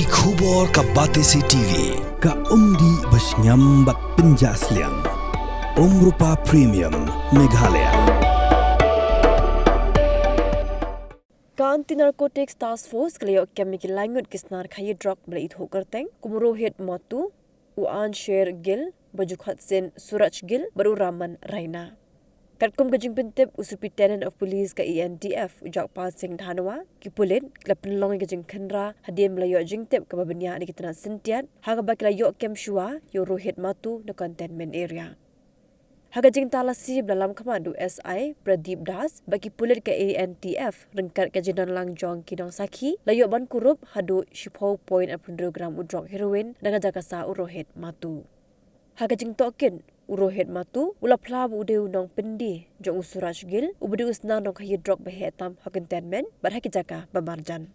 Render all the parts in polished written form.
Ki khubor ka Batesi TV. Ka umdi basnyam bat penjaslian. Rupa Premium Meghalaya. Anti Narcotics Task Force kelayo chemical langut ke Snar Khaïi Drok bela itho kerteng kumrohit matu uan share gil baju khatsen suraj gil baru raman raina. Katkum gajing pentep Superintendent of Police ka Antf ujak pal sing dhanwa ki pulit klapin long gajing khandra hadiem melayo jingtep ka babanya ni kitna sentiat haga baklayo kem shua yo rohit matu na containment area. Hagajing talasi dalam Kamadu SI Pradeep Das bagi pulit ke Antf rengkat kajian lang jong kidong saki layo ban Kurup hadu 10.2 gram udrok heroin dengan jakasa urohit matu. Hagajing token urohit matu ula plab ude unong pendi jong usuraj gil ubudi usna nong Khaïi Drok behetam containment bar hakijaka bamarjan.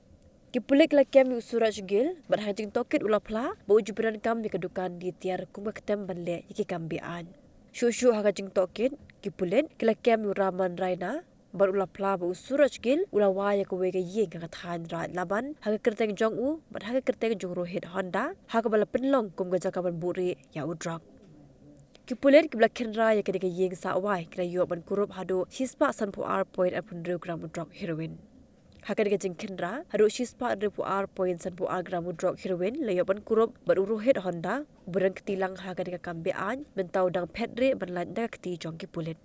Kipulik la kem usuraj gil bar hagajing token ula pla bo jubiran kam di kedukan di tiar kumba ketem banle yiki kambian. Shushu hagajing token kipulit kila kem raman raina bar ula pla bo usuraj gil ula waya ko wega Ïing ka than rat Laban haga kerteng jong u bar haga kerteng jong rohit Honda haga bala penlong kum gajaka ban buri ya udrak. Kipulit kibla kenra ya kedika Ïing sa awai kila yo ban Kurup hadu shispa sanpu point gram udrok heroin. Haka dika jing kenra hadu shispa point sanpu gram udrok heroin layo ban Kurup bar uruhit Honda berang ketilang haka dika kambian mentau dang pedre ban lan daka keti jong kipulit.